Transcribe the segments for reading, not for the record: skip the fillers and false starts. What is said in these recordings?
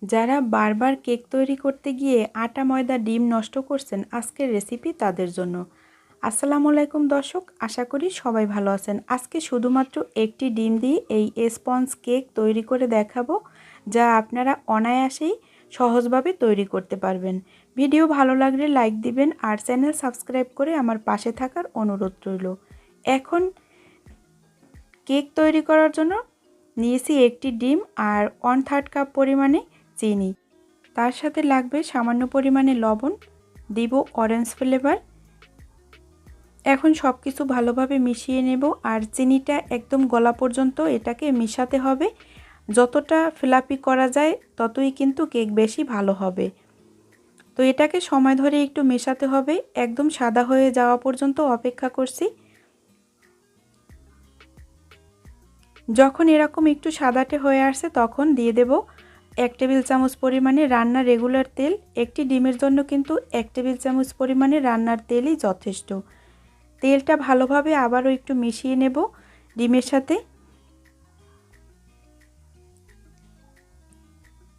যারা বারবার কেক তৈরি করতে গিয়ে আটা ময়দা ডিম নষ্ট করছেন, আজকের রেসিপি তাদের জন্য। আসসালামু আলাইকুম দর্শক, আশা করি সবাই ভালো আছেন। আজকে শুধুমাত্র একটি ডিম দিয়ে এই স্পঞ্জ কেক তৈরি করে দেখাবো, যা আপনারা অনায়াসেই সহজভাবে তৈরি করতে পারবেন। ভিডিও ভালো লাগলে লাইক দিবেন আর চ্যানেল সাবস্ক্রাইব করে আমার পাশে থাকার অনুরোধ রইল। এখন কেক তৈরি করার জন্য নিয়েছি একটি ডিম আর 1/3 কাপ পরিমাণে চিনি, তার সাথে লাগবে সামান্য পরিমাণে লবণ, দিব অরেঞ্জ ফ্লেভার। এখন সব কিছু ভালোভাবে মিশিয়ে নেব আর চিনিটা একদম গলা পর্যন্ত এটাকে মিশাতে হবে। যতটা ফ্লাফি করা যায় ততই কিন্তু কেক বেশি ভালো হবে। তো এটাকে সময় ধরে একটু মেশাতে হবে, একদম সাদা হয়ে যাওয়া পর্যন্ত অপেক্ষা করছি। যখন এরকম একটু সাদাটে হয়ে আসছে তখন দিয়ে দেব 1 টেবিল চামচ পরিমাণে রান্নার রেগুলার তেল। একটি ডিমের জন্য কিন্তু 1 টেবিল চামচ পরিমাণে রান্নার তেলই যথেষ্ট। তেলটা ভালোভাবে আবারও একটু মিশিয়ে নেব ডিমের সাথে।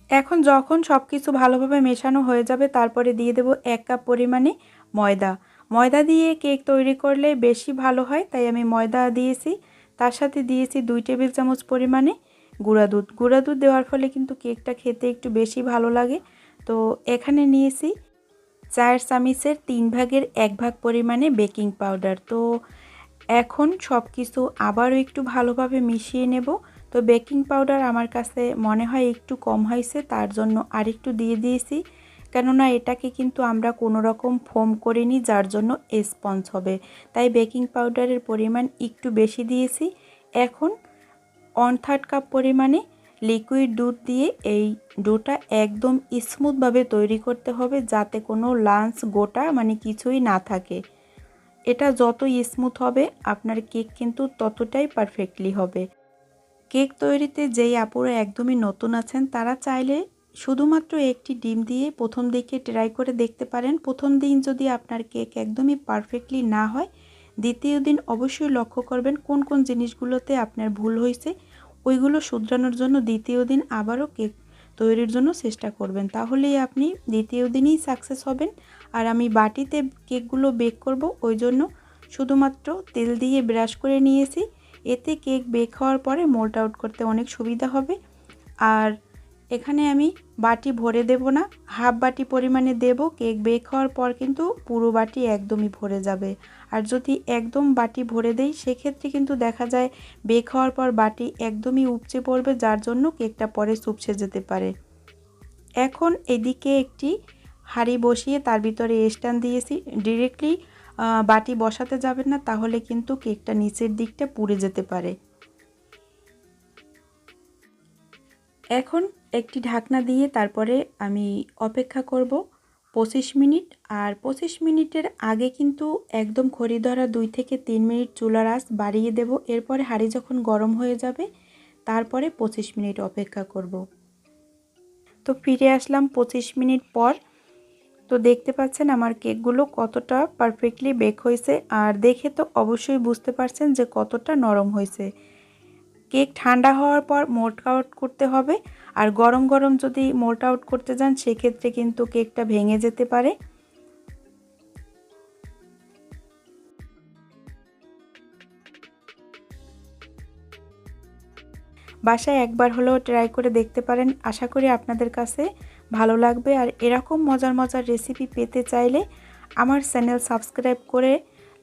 এখন যখন সব কিছু ভালোভাবে মেশানো হয়ে যাবে তারপরে দিয়ে দেব 1 কাপ পরিমাণে ময়দা। ময়দা দিয়ে কেক তৈরি করলে বেশি ভালো হয়, তাই আমি ময়দা দিয়েছি। তার সাথে দিয়েছি 2 টেবিল চামচ পরিমাণে গুঁড়া দুধ। গুঁড়া দুধ দেওয়ার ফলে কিন্তু কেকটা খেতে একটু বেশি ভালো লাগে। তো এখানে নিয়েছি 4 চামচের 3 ভাগের 1 ভাগ পরিমাণে বেকিং পাউডার। তো এখন সব কিছু আবারও একটু ভালোভাবে মিশিয়ে নেব। তো বেকিং পাউডার আমার কাছে মনে হয় একটু কম হয়েছে, তার জন্য আরেকটু দিয়ে দিয়েছি। কেননা এটাকে কিন্তু আমরা কোনো রকম ফোম করিনি, যার জন্য স্পঞ্জ হবে, তাই বেকিং পাউডারের পরিমাণ একটু বেশি দিয়েছি। এখন 1/3 কাপ পরিমাণে লিকুইড দুধ দিয়ে এই ডোটা একদম স্মুথভাবে তৈরি করতে হবে, যাতে কোনো লাঞ্চ গোটা মানে কিছুই না থাকে। এটা যত স্মুথ হবে আপনার কেক কিন্তু ততটাই পারফেক্টলি হবে। কেক তৈরিতে যেই আপুরা একদমই নতুন আছেন তারা চাইলে শুধুমাত্র একটি ডিম দিয়ে প্রথম দিকে ট্রাই করে দেখতে পারেন। প্রথম দিন যদি আপনার কেক একদমই পারফেক্টলি না হয়, দ্বিতীয় দিন অবশ্যই লক্ষ্য করবেন কোন কোন জিনিসগুলোতে আপনার ভুল হয়েছে, ওইগুলো শুধরানোর জন্য দ্বিতীয় দিন আবারও কেক তৈরির জন্য চেষ্টা করবেন। তাহলেই আপনি দ্বিতীয় দিনই সাকসেস হবেন। আর আমি বাটিতে কেকগুলো বেক করব, ওই জন্য শুধুমাত্র তেল দিয়ে ব্রাশ করে নিয়েছি। এতে কেক বেক হওয়ার পরে মোল্ড আউট করতে অনেক সুবিধা হবে। আর এখানে আমি বাটি ভরে দেব না, হাফ বাটি পরিমাণে দেব। কেক বেক হওয়ার পর কিন্তু পুরো বাটি একদমই ভরে যাবে। আর যদি একদম বাটি ভরে দেই সেক্ষেত্রে কিন্তু দেখা যায় বেক হওয়ার পর বাটি একদমই উপচে পড়বে, যার জন্য কেকটা পরে চুপসে যেতে পারে। এখন এদিকে একটি হাঁড়ি বসিয়ে তার ভিতরে স্ট্যান্ড দিয়েছি। ডিরেক্টলি বাটি বসাতে যাবেন না, তাহলে কিন্তু কেকটা নিচের দিকটা পুড়ে যেতে পারে। এখন একটি ঢাকনা দিয়ে তারপরে আমি অপেক্ষা করব 25 মিনিট। আর 25 মিনিটের আগে কিন্তু একদম খড়ি ধরা 2 থেকে 3 মিনিট চুলার আঁচ বাড়িয়ে দেব। এরপরে হাঁড়ি যখন গরম হয়ে যাবে তারপরে 25 মিনিট অপেক্ষা করব। তো ফিরে আসলাম 25 মিনিট পর। তো দেখতে পাচ্ছেন আমার কেকগুলো কতটা পারফেক্টলি বেক হয়েছে, আর দেখে তো অবশ্যই বুঝতে পারছেন যে কতটা নরম হয়েছে। কেক ঠান্ডা হওয়ার পর মোল্ড আউট করতে হবে, আর গরম গরম যদি মোল্ড আউট করতে যান সেক্ষেত্রে কিন্তু কেকটা ভেঙে যেতে পারে। বাসায় একবার হলেও ট্রাই করে দেখতে পারেন, আশা করি আপনাদের কাছে ভালো লাগবে। আর এরকম মজার মজার রেসিপি পেতে চাইলে আমার চ্যানেল সাবস্ক্রাইব করে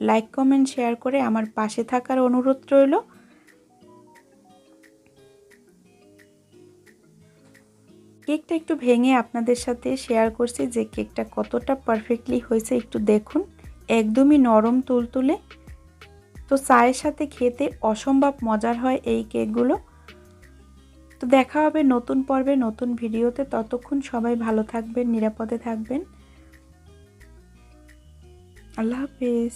লাইক কমেন্ট শেয়ার করে আমার পাশে থাকার অনুরোধ রইল। কেকটা একটু ভেঙে আপনাদের সাথে শেয়ার করছি যে কেকটা কতটা পারফেক্টলি হয়েছে, একটু দেখুন, একদমই নরম তুলতুলে। তো চায়ের সাথে খেতে অসম্ভব মজার হয় এই কেকগুলো। তো দেখা হবে নতুন পর্বে নতুন ভিডিওতে। ততক্ষণ সবাই ভালো থাকবেন, নিরাপদে থাকবেন। আল্লাহ হাফেজ।